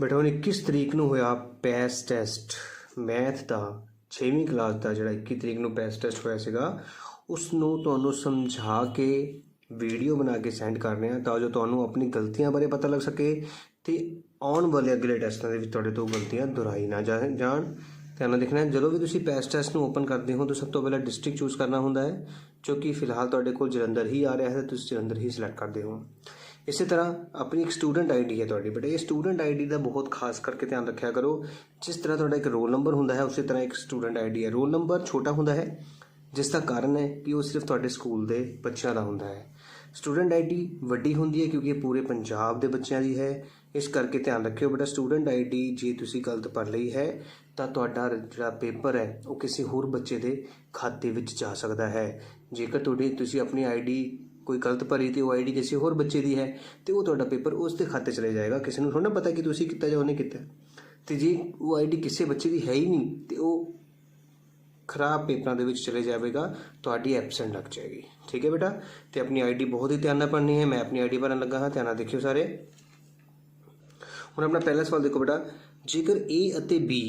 ਬੇਟਾ ਹੁਣ 21 ਤਰੀਕ ਨੂੰ ਹੋਇਆ ਪੈਸ ਟੈਸਟ ਮੈਥ ਦਾ 6ਵੀਂ ਕਲਾਸ ਦਾ ਜਿਹੜਾ 21 ਤਰੀਕ ਨੂੰ ਪੈਸ ਟੈਸਟ ਹੋਇਆ ਸੀਗਾ ਉਸ ਨੂੰ ਤੁਹਾਨੂੰ ਸਮਝਾ ਕੇ ਵੀਡੀਓ ਬਣਾ ਕੇ ਸੈਂਡ ਕਰ ਰਹੇ ਹਾਂ ਤਾਂ ਜੋ ਤੁਹਾਨੂੰ ਆਪਣੀ ਗਲਤੀਆਂ ਬਾਰੇ ਪਤਾ ਲੱਗ ਸਕੇ ਤੇ ਆਉਣ ਵਾਲੇ ਅਗਲੇ ਟੈਸਟਾਂ ਦੇ ਵਿੱਚ ਤੁਹਾਡੇ ਤੋਂ ਗਲਤੀਆਂ ਦੁਹਰਾਈ ਨਾ ਜਾਣ। ਧਿਆਨ ਨਾਲ ਦੇਖਣਾ ਜਦੋਂ ਵੀ ਤੁਸੀਂ ਪੈਸ ਟੈਸਟ ਨੂੰ ਓਪਨ ਕਰਦੇ ਹੋ ਤਾਂ ਸਭ ਤੋਂ ਪਹਿਲਾਂ ਡਿਸਟ੍ਰਿਕਟ ਚੂਜ਼ ਕਰਨਾ ਹੁੰਦਾ ਹੈ ਜੋ ਕਿ ਫਿਲਹਾਲ ਤੁਹਾਡੇ ਕੋਲ ਜਲੰਧਰ ਹੀ ਆ ਰਿਹਾ ਹੈ, ਤੁਸੀਂ ਜਲੰਧਰ ਹੀ ਸਿਲੈਕਟ ਕਰਦੇ ਹੋ। ਇਸੇ ਤਰ੍ਹਾਂ ਆਪਣੀ ਇੱਕ ਸਟੂਡੈਂਟ ਆਈਡੀ ਹੈ ਤੁਹਾਡੀ, ਬਟ ਇਹ ਸਟੂਡੈਂਟ ਆਈਡੀ ਦਾ ਬਹੁਤ ਖਾਸ ਕਰਕੇ ਧਿਆਨ ਰੱਖਿਆ ਕਰੋ। ਜਿਸ ਤਰ੍ਹਾਂ ਤੁਹਾਡਾ ਇੱਕ ਰੋਲ ਨੰਬਰ ਹੁੰਦਾ ਹੈ ਉਸੇ ਤਰ੍ਹਾਂ ਇੱਕ ਸਟੂਡੈਂਟ ਆਈਡੀ ਹੈ। ਰੋਲ ਨੰਬਰ ਛੋਟਾ ਹੁੰਦਾ ਹੈ ਜਿਸ ਦਾ ਕਾਰਨ ਹੈ ਕਿ ਉਹ ਸਿਰਫ ਤੁਹਾਡੇ ਸਕੂਲ ਦੇ ਬੱਚਿਆਂ ਦਾ ਹੁੰਦਾ ਹੈ। ਸਟੂਡੈਂਟ ਆਈਡੀ ਵੱਡੀ ਹੁੰਦੀ ਹੈ ਕਿਉਂਕਿ ਇਹ ਪੂਰੇ ਪੰਜਾਬ ਦੇ ਬੱਚਿਆਂ ਦੀ ਹੈ, ਇਸ ਕਰਕੇ ਧਿਆਨ ਰੱਖਿਓ ਬੇਟਾ। ਸਟੂਡੈਂਟ ਆਈਡੀ ਜੇ ਤੁਸੀਂ ਗਲਤ ਭਰ ਲਈ ਹੈ ਤਾਂ ਤੁਹਾਡਾ ਜਿਹੜਾ ਪੇਪਰ ਹੈ ਉਹ ਕਿਸੇ ਹੋਰ ਬੱਚੇ ਦੇ ਖਾਤੇ ਵਿੱਚ ਜਾ ਸਕਦਾ ਹੈ। ਜੇਕਰ ਤੁਸੀਂ ਆਪਣੀ ਆਈਡੀ ਕੋਈ ਗਲਤ ਭਰੀ ਤੇ ਉਹ ਆਈਡੀ ਕਿਸੇ ਹੋਰ ਬੱਚੇ ਦੀ ਹੈ ਤੇ ਉਹ ਤੁਹਾਡਾ ਪੇਪਰ ਉਸ ਦੇ ਖਾਤੇ ਚਲੇ ਜਾਏਗਾ। ਕਿਸੇ ਨੂੰ ਥੋੜ੍ਹਾ ਪਤਾ ਕਿ ਤੁਸੀਂ ਕੀਤਾ ਜਾਂ ਉਹਨੇ ਕੀਤਾ। ਤੇ ਜੇ ਉਹ ਆਈਡੀ ਕਿਸੇ ਬੱਚੇ ਦੀ ਹੈ ਹੀ ਨਹੀਂ ਤੇ ਉਹ ਖਰਾਬ ਪੇਪਰਾਂ ਦੇ ਵਿੱਚ ਚਲੇ ਜਾਵੇਗਾ, ਤੁਹਾਡੀ ਐਬਸੈਂਟ ਲੱਗ ਜਾਏਗੀ। ਠੀਕ ਹੈ ਬੇਟਾ, ਤੇ ਆਪਣੀ ਆਈਡੀ ਬਹੁਤ ਹੀ ਧਿਆਨ ਨਾਲ ਪੜ੍ਹਨੀ ਹੈ। ਮੈਂ ਆਪਣੀ ਆਈਡੀ ਭਰਨ ਲੱਗਾ ਹਾਂ, ਧਿਆਨ ਨਾਲ ਦੇਖਿਓ ਸਾਰੇ। ਹੁਣ ਆਪਣਾ ਪਹਿਲਾ ਸਵਾਲ ਦੇਖੋ ਬੇਟਾ, ਜੇਕਰ A ਅਤੇ B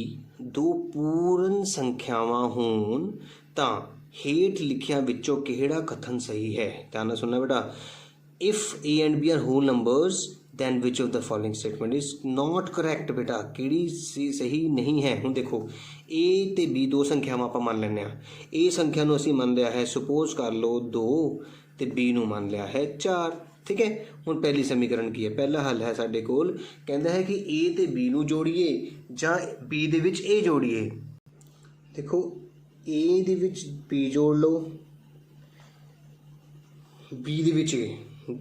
ਦੋ ਪੂਰਨ ਸੰਖਿਆਵਾਂ ਹੋਣ ਤਾਂ ਹੇਠ ਲਿਖਿਆਂ ਵਿੱਚੋਂ ਕਿਹੜਾ ਕਥਨ ਸਹੀ ਹੈ? ਧਿਆਨ ਨਾਲ ਸੁਣਨਾ ਬੇਟਾ। If A and B are whole numbers then which of the following statement is not correct? ਬੇਟਾ ਕਿਹੜੀ ਸਹੀ ਨਹੀਂ ਹੈ? ਹੁਣ ਦੇਖੋ A ਤੇ B ਦੋ ਸੰਖਿਆਵਾਂ ਆਪਾਂ ਮੰਨ ਲੈਂਦੇ ਹਾਂ। A ਸੰਖਿਆ ਨੂੰ ਅਸੀਂ ਮੰਨ ਲਿਆ ਹੈ ਸਪੋਜ਼ ਕਰ ਲਓ 2 ਤੇ B ਨੂੰ ਮੰਨ ਲਿਆ ਹੈ 4। ਠੀਕ ਹੈ, ਹੁਣ ਪਹਿਲੀ ਸਮੀਕਰਨ ਕੀ ਹੈ? ਪਹਿਲਾ ਹੱਲ ਹੈ ਸਾਡੇ ਕੋਲ, ਕਹਿੰਦਾ ਹੈ ਕਿ A ਤੇ B ਨੂੰ ਜੋੜੀਏ ਜਾਂ B ਦੇ ਵਿੱਚ A ਜੋੜੀਏ। ਦੇਖੋ A ਦੇ ਵਿੱਚ B ਜੋੜ ਲਓ, B ਦੇ ਵਿੱਚ A,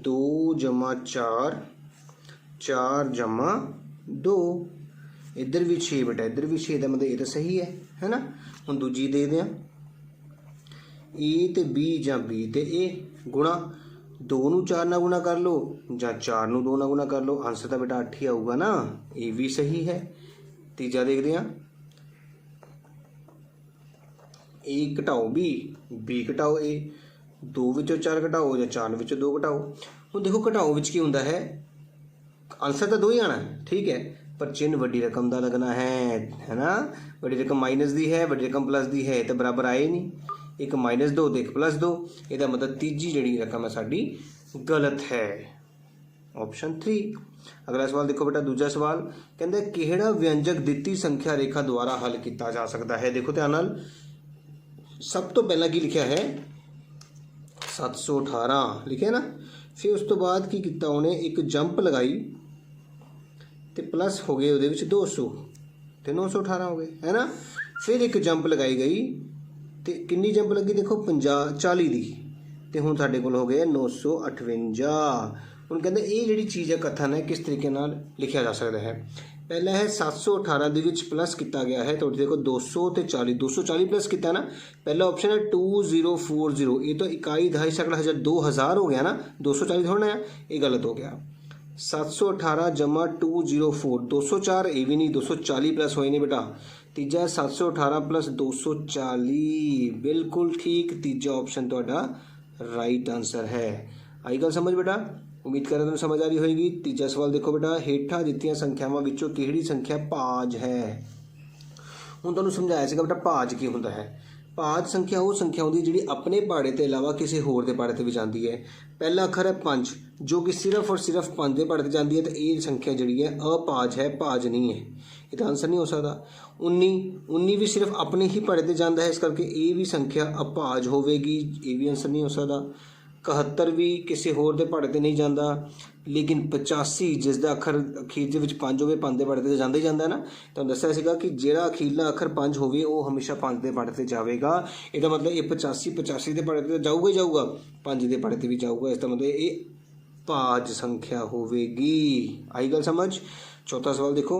2 + 4 4 + 2, ਇੱਧਰ ਵੀ 6 ਬੇਟਾ, ਇੱਧਰ ਵੀ 6 ਦਾ ਮਤਲਬ ਇਹ ਤਾਂ ਸਹੀ ਹੈ ਨਾ। ਹੁਣ ਦੂਜੀ ਦੇਖਦੇ ਹਾਂ, A ਤੇ B ਜਾਂ B ਤੇ A ਗੁਣਾ 2 ਨੂੰ 4 ਨਾਲ ਗੁਣਾ ਕਰ ਲਓ ਜਾਂ 4 ਨੂੰ 2 ਨਾਲ ਗੁਣਾ ਕਰ ਲਓ, ਆਂਸਰ ਤਾਂ ਬੇਟਾ 8 ਹੀ ਆਊਗਾ ਨਾ। ਇਹ ਵੀ ਸਹੀ ਹੈ। ਤੀਜਾ ਦੇਖਦੇ ਹਾਂ, A ਘਟਾਓ B ਘਟਾਓ A, 2 ਵਿੱਚੋਂ 4 ਘਟਾਓ ਜਾਂ 4 ਵਿੱਚੋਂ 2 ਘਟਾਓ। ਹੁਣ ਦੇਖੋ ਘਟਾਓ ਵਿੱਚ ਕੀ ਹੁੰਦਾ ਹੈ, ਆਂਸਰ ਤਾਂ 2 ਹੀ ਆਣਾ, ਠੀਕ ਹੈ, ਪਰ ਚਿੰਨ੍ਹ ਵੱਡੀ ਰਕਮ ਦਾ ਲੱਗਣਾ ਹੈ ਨਾ। ਵੱਡੀ ਰਕਮ ਮਾਈਨਸ ਦੀ ਹੈ, ਵੱਡੀ ਰਕਮ ਪਲੱਸ ਦੀ ਹੈ, ਤਾਂ ਬਰਾਬਰ ਆਏ ਨਹੀਂ। ਇੱਕ -2 ਤੇ ਇੱਕ +2, ਇਹਦਾ ਮਤਲਬ ਤੀਜੀ ਜਿਹੜੀ ਰਕਮ ਹੈ ਸਾਡੀ ਗਲਤ ਹੈ, ਆਪਸ਼ਨ 3। ਅਗਲਾ ਸਵਾਲ ਦੇਖੋ ਬੇਟਾ, ਦੂਜਾ ਸਵਾਲ ਕਹਿੰਦਾ ਕਿਹੜਾ ਵਿਅੰਜਕ ਦਿੱਤੀ ਸੰਖਿਆ ਰੇਖਾ ਦੁਆਰਾ ਹੱਲ ਕੀਤਾ ਜਾ ਸਕਦਾ ਹੈ? ਦੇਖੋ ਧਿਆਨ ਨਾਲ, ਸਭ ਤੋਂ ਪਹਿਲਾਂ ਕੀ ਲਿਖਿਆ ਹੈ 718 ਲਿਖਿਆ ਨਾ। ਫਿਰ ਉਸ ਤੋਂ ਬਾਅਦ ਕੀ ਕੀਤਾ ਉਹਨੇ, ਇੱਕ ਜੰਪ ਲਗਾਈ ਤੇ ਪਲੱਸ ਹੋ ਗਏ ਉਹਦੇ ਵਿੱਚ 200 ਤੇ 918 ਹੋ ਗਏ ਹੈ ਨਾ। ਫਿਰ ਇੱਕ ਜੰਪ ਲਗਾਈ ਗਈ ਤੇ ਕਿੰਨੀ ਜੰਪ ਲੱਗੀ ਦੇਖੋ 40 ਦੀ, ਤੇ ਹੁਣ ਸਾਡੇ ਕੋਲ ਹੋ ਗਏ 958। ਹੁਣ ਕਹਿੰਦੇ ਇਹ ਜਿਹੜੀ ਚੀਜ਼ ਹੈ ਕਥਨ ਹੈ ਕਿਸ ਤਰੀਕੇ ਨਾਲ ਲਿਖਿਆ ਜਾ ਸਕਦਾ ਹੈ? ਪਹਿਲਾ ਹੈ 718 ਦੇ ਵਿੱਚ ਪਲੱਸ ਕੀਤਾ ਗਿਆ ਹੈ ਤੁਹਾਡੇ ਦੇਖੋ 200 ਤੇ 40, 240 ਪਲੱਸ ਕੀਤਾ ਨਾ। ਪਹਿਲਾ ਆਪਸ਼ਨ ਹੈ 2040, ਇਹ ਤਾਂ ਇਕਾਈ ਦਹਾਈ ਸੈਕੜਾ ਹਜ਼ਾਰ 2000 ਹੋ ਗਿਆ ਨਾ, 240 ਥੋੜ੍ਹਾ ਹੈ, ਇਹ ਗਲਤ ਹੋ ਗਿਆ। 718 + 204, 204 ਇਹ ਵੀ ਨਹੀਂ, 240 ਪਲੱਸ ਹੋਏ ਨੇ ਬੇਟਾ। ਤੀਜਾ 718 + 240, ਬਿਲਕੁਲ ਠੀਕ, ਤੀਜਾ ਆਪਸ਼ਨ ਤੁਹਾਡਾ ਰਾਈਟ ਆਂਸਰ ਹੈ। ਆਈ ਗੱਲ ਸਮਝ ਬੇਟਾ? ਉਮੀਦ ਕਰ ਤੁਹਾਨੂੰ ਸਮਝ ਆ ਰਹੀ ਹੋਏਗੀ। ਤੀਜਾ ਸਵਾਲ ਦੇਖੋ ਬੇਟਾ, ਹੇਠਾਂ ਦਿੱਤੀਆਂ ਸੰਖਿਆਵਾਂ ਵਿੱਚੋਂ ਕਿਹੜੀ ਸੰਖਿਆ ਭਾਜ ਹੈ? ਹੁਣ ਤੁਹਾਨੂੰ ਸਮਝਾਇਆ ਸੀਗਾ ਬੇਟਾ ਭਾਜ ਕੀ ਹੁੰਦਾ ਹੈ। ਭਾਜ ਸੰਖਿਆ ਉਹ ਸੰਖਿਆ ਹੁੰਦੀ ਜਿਹੜੀ ਆਪਣੇ ਪਹਾੜੇ ਤੋਂ ਇਲਾਵਾ ਕਿਸੇ ਹੋਰ ਦੇ ਪਹਾੜੇ 'ਤੇ ਵੀ ਜਾਂਦੀ ਹੈ। ਪਹਿਲਾ ਅੱਖਰ ਹੈ 5 ਜੋ ਕਿ ਸਿਰਫ ਔਰ ਸਿਰਫ 5 ਦੇ ਪਹਾੜੇ 'ਤੇ ਜਾਂਦੀ ਹੈ, ਤਾਂ ਇਹ ਸੰਖਿਆ ਜਿਹੜੀ ਹੈ ਅਭਾਜ ਹੈ, ਭਾਜ ਨਹੀਂ ਹੈ, ਇਹਦਾ ਆਂਸਰ ਨਹੀਂ ਹੋ ਸਕਦਾ। 19 ਵੀ ਸਿਰਫ ਆਪਣੇ ਹੀ ਪਹਾੜੇ 'ਤੇ ਜਾਂਦਾ ਹੈ, ਇਸ ਕਰਕੇ ਇਹ ਵੀ ਸੰਖਿਆ ਅਭਾਜ ਹੋਵੇਗੀ, ਇਹ ਵੀ ਆਂਸਰ ਨਹੀਂ ਹੋ ਸਕਦਾ। 71 ਵੀ ਕਿਸੇ ਹੋਰ ਦੇ ਪਹਾੜੇ 'ਤੇ ਨਹੀਂ ਜਾਂਦਾ, ਲੇਕਿਨ 85 ਜਿਸ ਦਾ ਅੱਖਰ ਅਖੀਰ ਦੇ ਵਿੱਚ 5 ਹੋਵੇ 5 ਦੇ ਪਹਾੜੇ 'ਤੇ ਜਾਂਦਾ ਹੀ ਜਾਂਦਾ ਨਾ। ਤੁਹਾਨੂੰ ਦੱਸਿਆ ਸੀਗਾ ਕਿ ਜਿਹੜਾ ਅਖੀਰਲਾ ਅੱਖਰ 5 ਹੋਵੇ ਉਹ ਹਮੇਸ਼ਾ 5 ਦੇ ਪਹਾੜੇ 'ਤੇ ਜਾਵੇਗਾ। ਇਹਦਾ ਮਤਲਬ ਇਹ 85 ਦੇ ਪਹਾੜੇ 'ਤੇ ਜਾਊਗਾ ਹੀ ਜਾਊਗਾ, 5 ਦੇ ਪਹਾੜੇ 'ਤੇ ਵੀ ਜਾਊਗਾ, ਇਸ ਦਾ ਮਤਲਬ ਇਹ ਭਾਜ ਸੰਖਿਆ ਹੋਵੇਗੀ। ਆਈ ਗੱਲ ਸਮਝ? ਚੌਥਾ ਸਵਾਲ ਦੇਖੋ,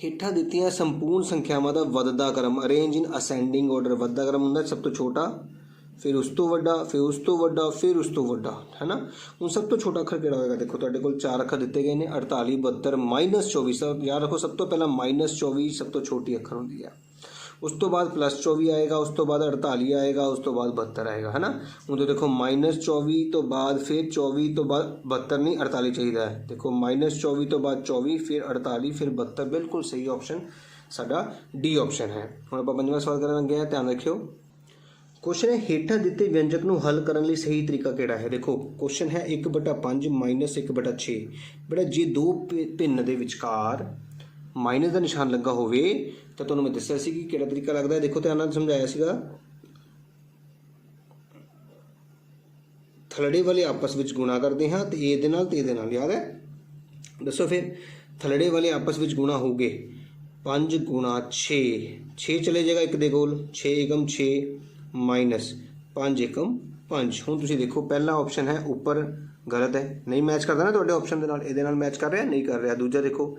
ਹੇਠਾਂ ਦਿੱਤੀਆਂ ਸੰਪੂਰਨ ਸੰਖਿਆਵਾਂ ਦਾ ਵੱਧਦਾ ਕ੍ਰਮ, ਅਰੇਂਜ ਇਨ ਅਸੈਂਡਿੰਗ ਆਰਡਰ। ਵੱਧਦਾ ਕ੍ਰਮ ਹੁੰਦਾ ਸਭ ਤੋਂ ਛੋਟਾ, ਫਿਰ ਉਸ ਤੋਂ ਵੱਡਾ, ਫਿਰ ਉਸ ਤੋਂ ਵੱਡਾ, ਫਿਰ ਉਸ ਤੋਂ ਵੱਡਾ, ਹੈ ਨਾ। ਹੁਣ ਸਭ ਤੋਂ ਛੋਟਾ ਅੱਖਰ ਕਿਹੜਾ ਹੋਏਗਾ? ਦੇਖੋ ਤੁਹਾਡੇ ਕੋਲ 4 ਅੱਖਰ ਦਿੱਤੇ ਗਏ ਨੇ, 48 72 -24। ਯਾਦ ਰੱਖੋ ਸਭ ਤੋਂ ਪਹਿਲਾਂ -24 ਸਭ ਤੋਂ ਛੋਟੀ ਅੱਖਰ ਹੁੰਦੀ ਹੈ। उस तो बाद +24 आएगा, उस तो बाद 48 आएगा, उस तो बाद 72 आएगा, है ना। हूँ तो देखो -24 तो बाद फिर 24 तो बाद 72 नहीं 48 चाहिए है। देखो -24 तो बाद 24 फिर 48 फिर 72, बिल्कुल सही ऑप्शन साडा डी ऑप्शन है। हुण आपां पंजवां सवाल करन लगे हैं, ध्यान रखियो। क्वेश्चन है हेठा दिते व्यंजक नूं हल करने लई सही तरीका किहड़ा है। देखो क्वेश्चन है 1/5 - 1/6। बेटा जे दो भिन्न दे विचकार माइनस का निशान लगा होवे तो तुहानूं मैं दस्सिया सी कि किहड़ा तरीका लगदा है। देखो ध्यान नाल समझाया सीगा, थलड़े वाले आपस में गुणा करते हैं तो ए दे नाल ते ए दे नाल, याद है। दसो फिर थलड़े वाले आपस में गुणा हो गए 5 × 6 चले जाएगा एक दे कोल, 6 एकम 6 माइनस 5 एकम 5। हुण तुसीं देखो पहला ऑप्शन है ऊपर गलत है, नहीं मैच करता ना तुहाडे ऑप्शन दे नाल, इहदे नाल मैच कर रहा नहीं कर रहा। दूजा देखो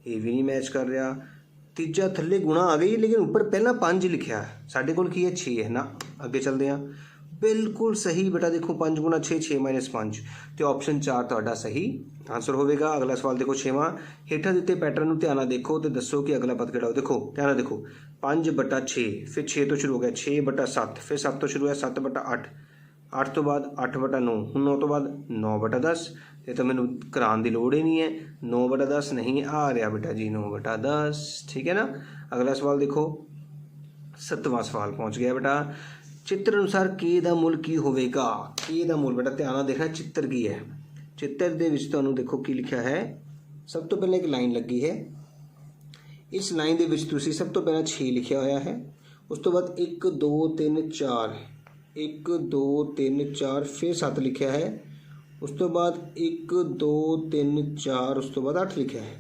ये भी नहीं मैच कर रहा। तीजा थल्ले गुणा आ गई लेकिन ऊपर पहला 5 लिखा है, साढ़े कोल की है 6 है ना। अगे चलते हैं, बिल्कुल सही बेटा। देखो 5 × 6 6 - 5 तो ऑप्शन 4 तुहाडा सही आंसर होगा। अगला सवाल देखो 6वां, हेठा दिते पैटर्न नूं ध्यान नाल देखो तो दसो कि अगला पद किहड़ा हो। देखो ध्यान नाल देखो 5/6 फिर 6 तो शुरू हो गया 6/7 फिर 7 तो शुरू है 7/8 8 तो बाद 8/9 हुण 9 तो बाद 9/10। ये तो मैनू कराने की लोड़ ही नहीं है, 9/10 नहीं आ रहा बेटा जी 9/10, ठीक है ना। अगला सवाल देखो 7वां सवाल पहुँच गया बेटा। चित्र अनुसार के दा मुल की होवेगा। के दा मुल बेटा ध्यान नाल देखना चित्र की है। चित्र दे विच तुहानूं देखो की लिखा है। सब तो पहले एक लाइन लगी है, इस लाइन दे विच तुसीं सब तो पहला 6 लिखा होया है, उस तो बाद 1 2 3 4 1 2 3 4 फिर 7 लिखा है, उस तो बाद 1 2 3 4 उस तो बाद 8 लिखा है,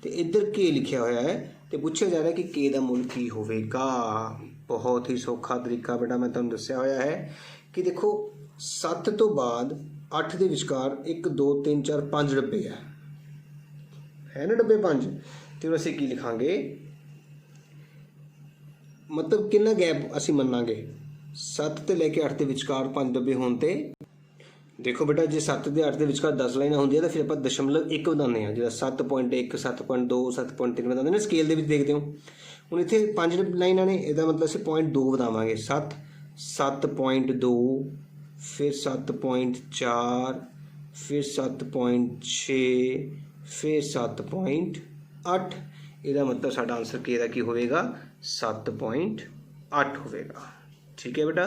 तो इधर के लिखा होया है। तो पूछा जा रहा है कि के दा मुल की होवेगा। बहुत ही सौखा तरीका बेटा मैं तुहानूं दस्सिया होया है कि देखो 7 तो बाद 8 के विचकार 1 2 3 4 5 डब्बे है ना, डब्बे 5। तो असीं की लिखांगे, मतलब कितना गैप असीं मन्नांगे 7 तो लैके 8 के विचकार 5 डब्बे होने। देखो बेटा जे 7 के 8 के विचकार 10 लाइनां होंदियां तो फिर आप 0.1 बनाने हैं, जिहड़ा 7.1 7.2 7.3 बनाते हैं स्केल दे विच देखते हो। हुण इत्थे 5 लाइनां ने, इहदा मतलब असीं 0.2 बनावांगे। 7 7.2 फिर 7.4 फिर 7.6 फिर 7.8। इहदा मतलब साडा आंसर के दा की होवेगा 7.8 होवेगा, ठीक है बेटा।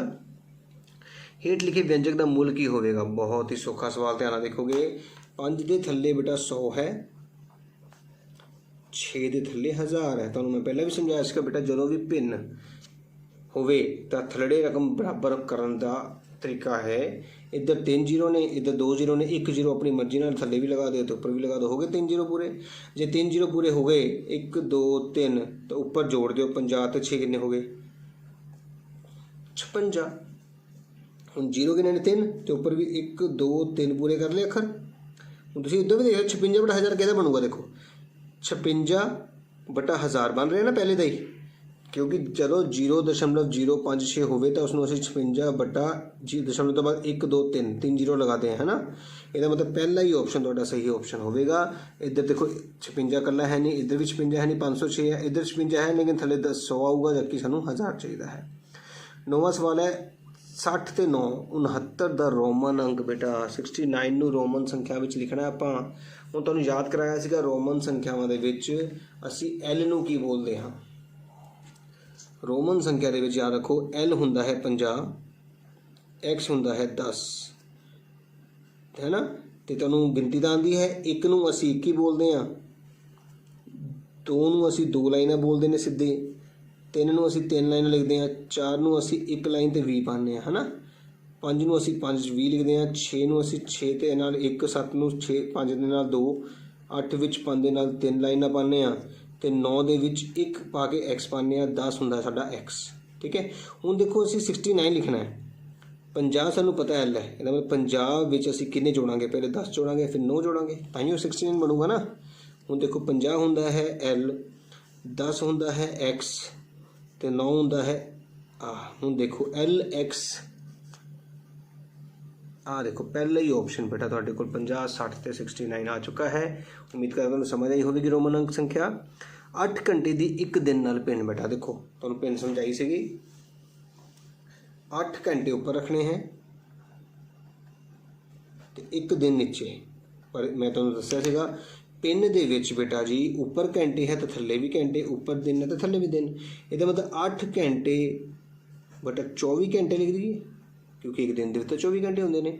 हेठ लिखे व्यंजक का मुल की होवेगा। बहुत ही सौखा सवाल, ध्यान नाल देखोगे। 5 के थल्ले बेटा 100 है, 6 के थल्ले 1000 है। तुहानूं मैं पहले भी समझाया इसका बेटा जो भी भिन्न होवे तो थल्लड़े रकम बराबर करने का तरीका है। इधर 3 जीरो ने, इधर 2 जीरो ने, 1 जीरो अपनी मर्जी नाल थल्ले भी लगा दो तो ऊपर भी लगा दो, हो गए 3 जीरो पूरे। जे 3 जीरो पूरे हो गए 1 2 3 तो ऊपर जोड़ दो 50 तो 6 कितने हो गए 56। हम जीरो कितने ने 3 तो ऊपर भी 1 2 3 पूरे कर ले अखर। हम तुम इधर भी देखो 56/1000 कहता बनूगा। देखो 56/1000 बन रहे ना पहले का ही, क्योंकि चलो 0.056 होवे तो उसमें 56/0 तो बाद 1 2 3 जीरो लगाते हैं, है ना। इसका मतलब पहला ही ऑप्शन थोड़ा सही ऑप्शन होगा। इधर देखो 56 कला है नहीं, इधर भी 56 है नहीं, 506 है, इधर 56 है लेकिन थले 100 आऊगा जबकि सानू 1000 चाहिए है। 9वां सवाल है 60 ते 9 69 का रोमन अंक बेटा 69 नूं रोमन संख्या विच लिखना है। आपां हुण तुहानूं याद कराया सीगा रोमन संख्यावां दे विच असीं एल नूं की बोलदे हां। रोमन संख्या दे विच याद रखो एल हुंदा है 50, एक्स हुंदा है 10, है ना। तो तुहानूं गिनती तां आंदी है। 1 नूं असीं 1 ही बोलदे हां, 2 नूं असीं 2 लाइनां बोलदे ने सीधे, 3 नूं असीं 3 लाइनां लिखते हैं, 4 नूं असीं 1 लाइन ते 20 पाने हैं, है ना। 5 नूं असीं 5 20 लिखते हैं, 6 नूं असीं 6 ते नाल 1, 7 नूं 6 5 दे नाल 2, 8 विच 5 दे नाल 3 लाइनां पाने हैं, तो 9 दे विच 1 पा के एक्स पाने, 10 हुंदा साडा एक्स, ठीक है। हुण देखो असीं 69 लिखना है, 50 सानूं पता एल है, इसदा मतलब 50 विच असीं किन्ने जोड़ांगे, पहले 10 जोड़ांगे फिर 9 जोड़ांगे ताइयों 69 बनूगा ना। हुण देखो 50 हुंदा है एल, 10 हुंदा है एक्स तो 9 हुंदा है आ। हुण देखो एल एक्स आ, देखो पहला ही ऑप्शन बेटा तुहाडे कोल 50 60 ते 69 आ चुका है। उम्मीद करदा तुहानूं समझ आई होगी रोमन अंक संख्या। 8 घंटे की एक दिन नाल पिन बेटा देखो तुहानूं पिन समझाई सीगी 8 घंटे ऊपर रखने हैं तो एक दिन नीचे पर मैं तुहानूं दस्सिया सीगा पिन दे विच बेटा जी उपर घंटे है तो थल्ले भी घंटे उपर दिन है तो थल्ले भी दिन इहदा मतलब 8 घंटे बटा 24 घंटे लिख दीजिए क्योंकि एक दिन तो 24 घंटे होंगे ने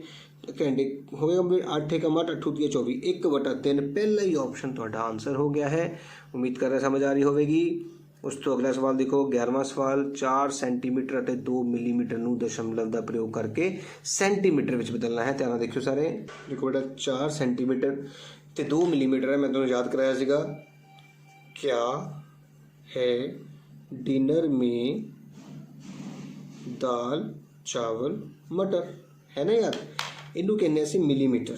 घंटे हो गया 8 एकम 8 8 दिया 24 1/3 पहला ही ऑप्शन तुहाडा आंसर हो गया है। उम्मीद कर रहा समझ आ रही होगी। उस तो अगला सवाल देखो 11वां सवाल 4 सेंटीमीटर और 2 मिलीमीटर नूं दशमलव का प्रयोग करके सेंटीमीटर में बदलना है। ध्यान देखियो सारे देखो बेटा 4 सेंटीमीटर तो 2 मिलीमीटर है। मैं तुहानूं याद कराया सीगा क्या है डिनर में दाल चावल मटर है ना यार। इनू कहने असीं मिलीमीटर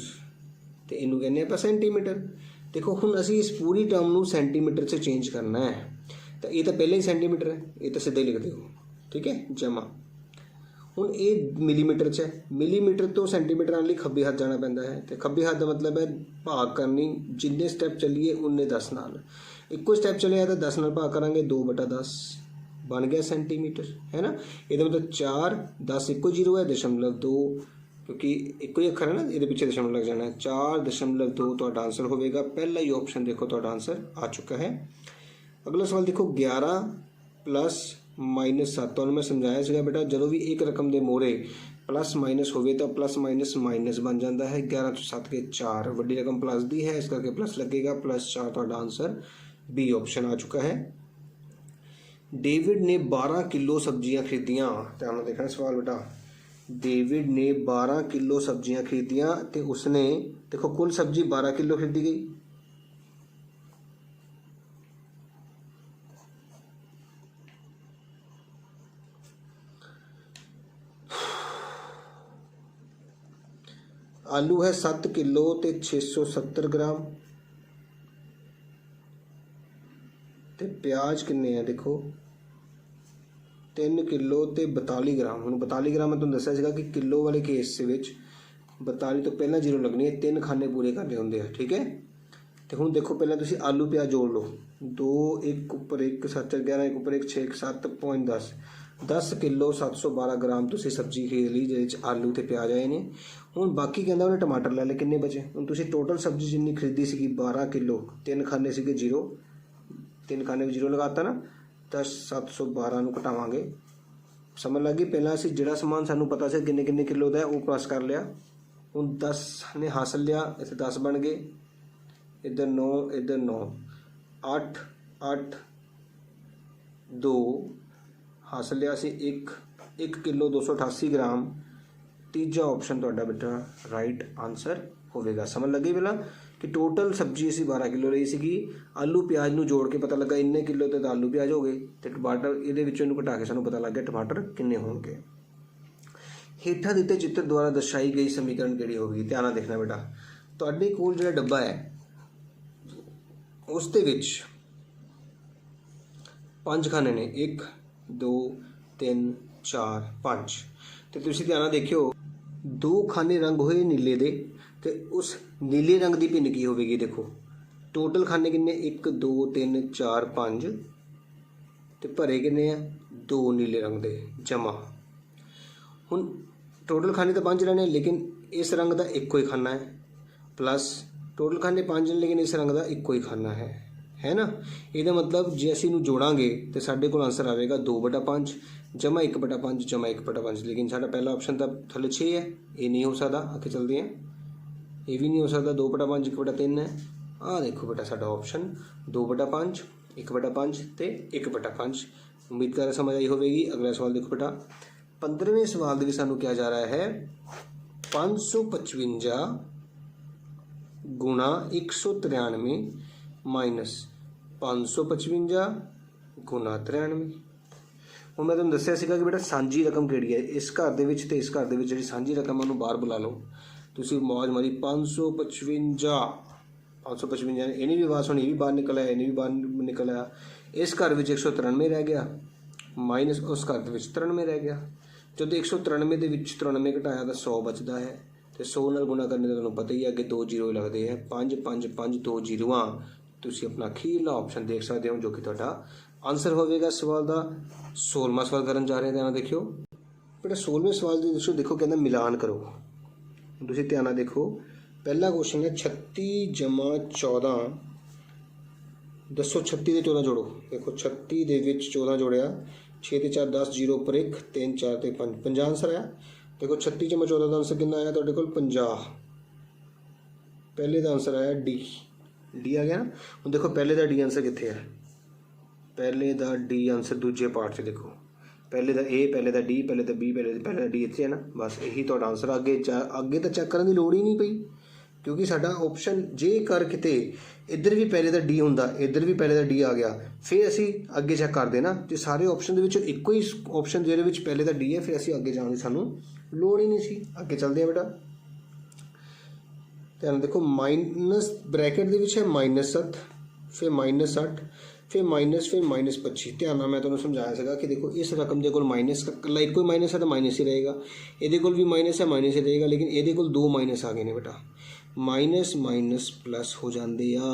तो इनू कहने आपां सेंटीमीटर। देखो हुण असीं इस पूरी टर्म नूं सेंटीमीटर से चेंज करना है तो ये तो पहले ही सेंटीमीटर है ये तो सीधे लिख दो ठीक है जमा। हुण ये मिलीमीटर च है मिलीमीटर तो सेंटीमीटर आने खब्बे हाथ जाना पैंदा है तो खब्बे हाथ का मतलब है भाग करनी जिन्ने स्टैप चलीए उन्ने 10 नाल इक्को स्टैप चलिया तो 10 नाल भाग करांगे 2/10 बन गया सेंटीमीटर है ना। ये मतलब 4 10 इक्को 0 है 0.2 क्योंकि एक ही अखर है ना ये पिछले दशमलव लग जाना है 4.2 तो आंसर होगा। पहला ही ऑप्शन देखो तो आंसर आ चुका है। अगला सवाल देखो 11 प्लस माइनस 7 तो मैं समझाया सीगा बेटा जो भी एक रकम के मोहरे प्लस माइनस होवे तो प्लस माइनस माइनस बन जाता है। 11 तो 7 के 4 वड्डी रकम प्लस दी है इस करके प्लस लगेगा +4 तो आंसर बी ऑप्शन आ चुका है। डेविड ने 12 किलो सब्जियां खरीदियां। ध्यान देखना सवाल बेटा डेविड ने 12 किलो सब्जियां खरीदियां तो उसने देखो कुल सब्जी 12 किलो खरीदी गई। आलू है 7 किलो तो 670 ग्राम तो प्याज किन्ने है देखो 3 किलो तो 42 ग्राम। हम 42 ग्राम मैं तुहानूं दस्सिया सीगा कि किलो वाले केस से 42 तो पहला 0 लगनी है 3 खाने पूरे करने होंगे है ठीक है। तो हुण देखो पहले तुसीं आलू प्याज जोड़ लो 2 1 उपर 1 7 11 1 उपर 1 6 7.10 10 किलो 712 ग्राम तुसीं सब्जी खरीद ली जिहदे आलू तो प्याज आए ने। हुण बाकी कहंदा उन्हें टमाटर लै ले किन्ने बचे हुण तुसीं टोटल सब्जी जिन्नी खरीदी सी 12 किलो 3 खाने सीगे 0 3 खाने में 0 लगाता ना 10 712 नूं घटावांगे समझ लगी। पहला असीं जिहड़ा समान सानूं पता से किन्ने किन्ने किलो दा है वो प्लस कर लिया। हुण 10 ने हासिल लिया इत्थे 10 बन गए इधर 9 इधर 9 8 8 2 हासिल लिया सी 1 किलो 288 ग्राम। तीजा ऑप्शन तुहाडा बेटा राइट आंसर होवेगा। समझ लगी पहला कि टोटल सब्जी असीं 12 किलो लई सीगी आलू प्याज नूं जोड़ के पता लगा इन्ने किलो तो आलू प्याज हो गए तो टमाटर ये घटा के सानूं पता लग गया टमाटर किन्ने होणगे। हेठा दिते चित्र द्वारा दर्शाई गई समीकरण किहड़ी होगी। ध्यान नाल देखना बेटा तुहाडे कोल जिहड़ा डब्बा है उस दे विच 5 खाने ने 1 2 3 4 5 तो तुसीं ध्यान नाल देखियो 2 खाने रंग होए नीले दे तो उस नीले रंग की भिन्न की होगी। देखो टोटल खाने किन्ने 1 2 3 4 5 तो भरे किन्ने आ 2 नीले रंग दे जमा। हुण टोटल खाने तो 5 रहने लेकिन इस रंग का एको ही खाना है प्लस टोटल खाने 5 ने लेकिन इस रंग का एको ही खाना है ना। ये मतलब जे असीं इहनूं जोड़ांगे तो साडे कोल आंसर आएगा 2/5 जमा 1/5 जमा 1/5 लेकिन साडा पहला ऑप्शन तो थले 6 है ये नहीं हो सकता आगे चलते हैं ये भी नहीं हो सकता 2/5 1/3 है। आ देखो बेटा साडा ऑप्शन 2/5 1/5 ते 1/5। उम्मीद कर समझ आई होगी। अगला सवाल देखो बेटा 15वें सवाल में सानू क्या जा रहा है 555 गुणा 193 माइनस 555 गुणा 93। ਹੁਣ मैं तुम दसिया सीगा कि बेटा सांझी रकम किहड़ी है इस घर दे विच ते इस घर दे विच जिहड़ी सांझी रकम है उन्होंने बाहर बुला लो। तुसीं मौज मारी 555 ये नहीं भी आवाज़ सुनी ये भी बाहर निकल आया ये भी बाहर निकल आया। इस घर में 193 रह गया माइनस उस घर के 93 रह गया। जो 193 के 93 घटाया तो 100 बचता है तो 100 नाल गुणा करने का तुहानूं पता ही है कि 2 जीरो लगते हैं 5 5 5 2 जीरोआं ਤੁਸੀਂ ਆਪਣਾ ਅਖੀਰਲਾ ਆਪਸ਼ਨ ਦੇਖ ਸਕਦੇ ਹੋ, ਜੋ ਕਿ ਤੁਹਾਡਾ ਆਨਸਰ ਹੋਵੇਗਾ ਸਵਾਲ ਦਾ। 16ਵਾਂ ਸਵਾਲ ਕਰਨ ਜਾ ਰਹੇ ਹਾਂ, ਧਿਆਨ ਨਾਲ ਦੇਖਿਓ ਬੇਟਾ। 16ਵੇਂ ਸਵਾਲ ਦੇ ਵਿੱਚ ਦੇਖੋ ਕਹਿੰਦਾ ਮਿਲਾਨ ਕਰੋ। ਤੁਸੀਂ ਧਿਆਨ ਨਾਲ ਦੇਖੋ, ਪਹਿਲਾ ਕੁਐਸਚਨ ਹੈ 36 ਜਮਾ 14, ਦੱਸੋ 36 ਦੇ 14 ਜੋੜੋ। ਦੇਖੋ 36 ਦੇ ਵਿੱਚ 14 ਜੋੜਿਆ, 6 ਤੇ 4 10, 0 ਉੱਪਰ 1, 3 4 ਤੇ 5, 50 ਆਂਸਰ ਆਇਆ। देखो 36 जमा 14 का आंसर कितना आया ਤੁਹਾਡੇ ਕੋਲ 50। पहले का आंसर आया डी आ गया ना। ਹੁਣ देखो पहले का डी आंसर कितने है, पहले का डी आंसर दूजे पार्ट से देखो, पहले का ए, पहले का डी, पहले का बी, पहले का डी इतने है ना। बस यही ਤੁਹਾਡਾ आंसर। अगे तो चेक करने की लोड़ ही नहीं पई, क्योंकि साडा ऑप्शन जेकर किते इधर भी पहले का डी हुंदा, इधर भी पहले का डी आ गया, फिर असी अगे चेक करते ना। तो सारे ऑप्शन दे विच इक्को ही ऑप्शन जिहदे विच पहले का डी है, फिर असी अगे जाने सानू लोड़ ही नहीं सी। अगे चलते हैं बेटा, ध्यान देखो। माइनस ब्रैकेट दे विच है -7, फिर -8, फिर -25। ध्यान नाल मैं तुहानूं समझाया सीगा कि देखो इस रकम दे कोल माइनस कल्ला एक कोई माइनस है तो माइनस ही रहेगा, इहदे कोल भी माइनस है माइनस ही रहेगा, लेकिन इहदे कोल 2 माइनस आ गए ने बेटा। माइनस माइनस प्लस हो जाते आ।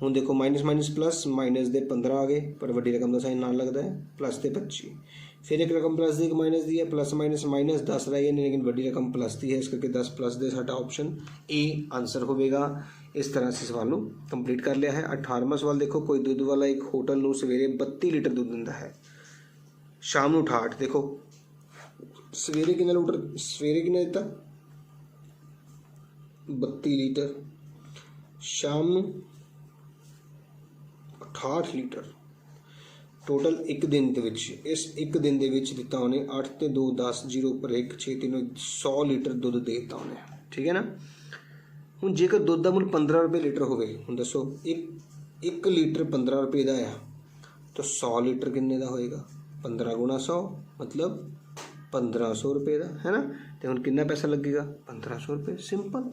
हुण देखो माइनस माइनस प्लस, माइनस दे 15 आ गए, पर वड्डी रकम का साइन नाल लगता है, प्लस दे 25। फिर एक रकम प्लस दी, एक माइनस दी है, प्लस माइनस माइनस 10 रह गए, लेकिन वड्डी रकम प्लस दी है, इस करके 10 प्लस दे साडा ऑप्शन ए आंसर होगा। इस तरह से सवाल नूं कंप्लीट कर लिया है। 18वां सवाल देखो, कोई दुध वाला एक होटल नूं सवेरे 32 लीटर दुध दिंदा है, शाम नूं 68। देखो सवेरे कितना लीटर, सवेरे कितना दिता 32 लीटर, शाम नूं 68 लीटर। टोटल एक दिन के विच, इस एक दिन के विच दिता उन्हें 8 ते 2 10, 0 पर 1 6 3 100 लीटर दुध दे दिता उन्हें, ठीक है ना। हुण जेकर दुध का मुल 15 रुपये लीटर होवे, हुण दसो एक लीटर 15 रुपये का आ, तो 100 लीटर किन्ने का होएगा, 15 गुणा 100 मतलब 1500 रुपये का, है ना। तो हुण कितना पैसा लगेगा, 1500 रुपये, सिंपल।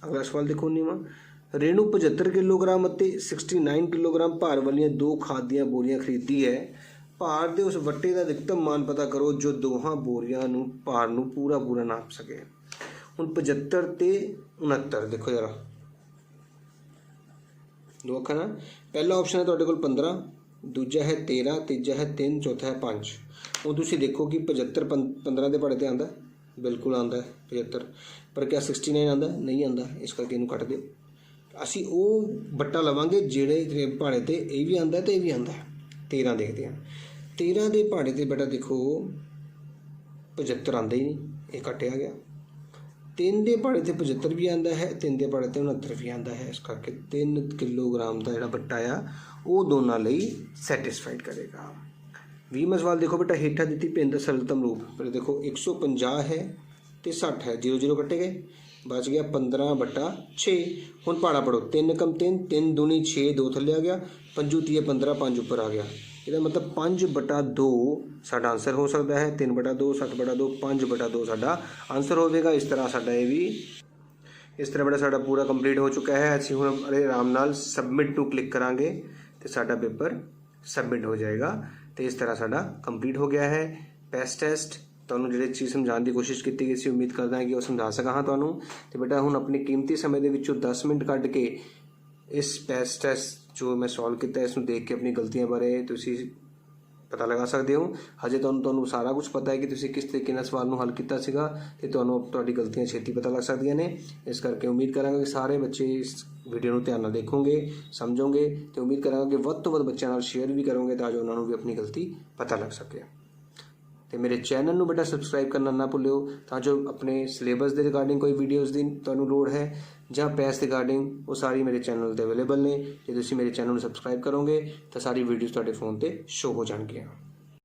अगला सवाल देखो 19वां। रेणु 75 किलोग्राम ਅਤੇ 69 किलोग्राम भार वाली 2 खाद ਦੀਆਂ बोरियां खरीदी है। भार ਦੇ उस ਵੱਟੇ ਦਾ अधिकतम मान पता करो जो ਦੋਹਾਂ बोरियां ਨੂੰ भार ਨੂੰ पूरा नाप सके। ਹੁਣ 75 ਤੇ 69 देखो जरा दो अखा ना। पहला ऑप्शन है ਤੁਹਾਡੇ ਕੋਲ 15, दूजा है 13, तीजा है 3, चौथा है 5। ਹੁਣ ਤੁਸੀਂ देखो कि 75 15 ਦੇ ਭਾੜੇ ਤੇ ਆਂਦਾ, बिल्कुल आंदा है 75, पर क्या 69 आंदा, नहीं आंदा, इस करके इनू कट दिओ। असी वो बट्टा लवांगे जेड़े भाड़े ते ये भी आंदा ते ये भी आंदा है। 13 देखते हैं, 13 के भाड़े ते बेटा देखो 75 आंदा ही नहीं, ये कटिया गया। 3 के भाड़े ते 75 भी आंदा है, 3 के भाड़े ते 69 भी आंदा है, इस करके 3 किलोग्राम का जिहड़ा बट्टा आ वो दोनों लई सैटिस्फाइड करेगा। 20वां सवाल देखो बेटा, हेठा दी भिन्न सरलतम रूप, पर देखो 150 है तो 60 है, 0 0 कटे गए, बच गया 15/6। हुण भाड़ा पढ़ो, 3 कम 3, 3 दूनी 6, 2 थले आ गया, 5 तीए 15, 5 उपर आ गया। इसका मतलब 5/2 साडा आंसर हो सकता है। 3/2, 60/2, 5/2 साडा आंसर होगा। इस तरह साडा ये भी इस तरह बेटा साडा पूरा कंप्लीट हो चुका है। असीं हुण आराम नाल सबमिट टू क्लिक करांगे तो साडा पेपर सबमिट हो जाएगा। तो इस तरह साडा कंप्लीट हो गया है पैस टेस्ट। ਤੁਹਾਨੂੰ ਜਿਹੜੇ ਚੀਜ਼ ਸਮਝਾਉਣ ਦੀ ਕੋਸ਼ਿਸ਼ ਕੀਤੀ ਗਈ ਸੀ, ਉਮੀਦ ਕਰਦਾ ਹਾਂ ਕਿ ਉਹ ਸਮਝਾ ਸਕਾਂ ਹਾਂ ਤੁਹਾਨੂੰ। ਤੇ ਬੇਟਾ ਹੁਣ ਆਪਣੇ ਕੀਮਤੀ ਸਮੇਂ ਦੇ ਵਿੱਚੋਂ 10 ਮਿੰਟ ਕੱਢ ਕੇ ਇਸ ਪੈਸ ਟੈਸਟ ਜੋ ਮੈਂ ਸੋਲਵ ਕੀਤਾ ਇਸ ਨੂੰ ਦੇਖ ਕੇ ਆਪਣੀ ਗਲਤੀਆਂ ਬਾਰੇ ਤੁਸੀਂ ਪਤਾ ਲਗਾ ਸਕਦੇ ਹੋ। ਹਜੇ ਤੁਹਾਨੂੰ ਸਾਰਾ ਕੁਝ ਪਤਾ ਹੈ ਕਿ ਤੁਸੀਂ ਕਿਸ ਤਰੀਕੇ ਨਾਲ ਸਵਾਲ ਨੂੰ ਹੱਲ ਕੀਤਾ ਸੀਗਾ ਤੇ ਤੁਹਾਨੂੰ ਤੁਹਾਡੀ ਗਲਤੀਆਂ ਛੇਤੀ ਪਤਾ ਲੱਗ ਸਕਦੀਆਂ ਨੇ। ਇਸ ਕਰਕੇ ਉਮੀਦ ਕਰਾਂਗਾ ਕਿ ਸਾਰੇ ਬੱਚੇ ਇਸ ਵੀਡੀਓ ਨੂੰ ਧਿਆਨ ਨਾਲ ਦੇਖੋਗੇ, ਸਮਝੋਗੇ ਤੇ ਉਮੀਦ ਕਰਾਂਗਾ ਕਿ ਵੱਧ ਤੋਂ ਵੱਧ ਬੱਚਿਆਂ ਨਾਲ ਸ਼ੇਅਰ ਵੀ ਕਰੋਗੇ ਤਾਂ ਜੋ ਉਹਨਾਂ ਨੂੰ ਵੀ ਆਪਣੀ ਗਲਤੀ ਪਤਾ ਲੱਗ ਸਕੇ। तो मेरे चैनल ਨੂੰ बेटा सबसक्राइब करना ना भूलियो ਤਾਂ जो अपने सिलेबस के रिगार्डिंग कोई वीडियोज़ की ਤੁਹਾਨੂੰ लोड़ है ਜਾਂ पैस रिगार्डिंग वो सारी मेरे चैनल ਤੇ अवेलेबल ने। ਜੇ ਤੁਸੀਂ मेरे चैनल ਨੂੰ सबसक्राइब करोगे तो सारी वीडियोज़ ਤੁਹਾਡੇ फ़ोन ਤੇ शो हो जाएंगी।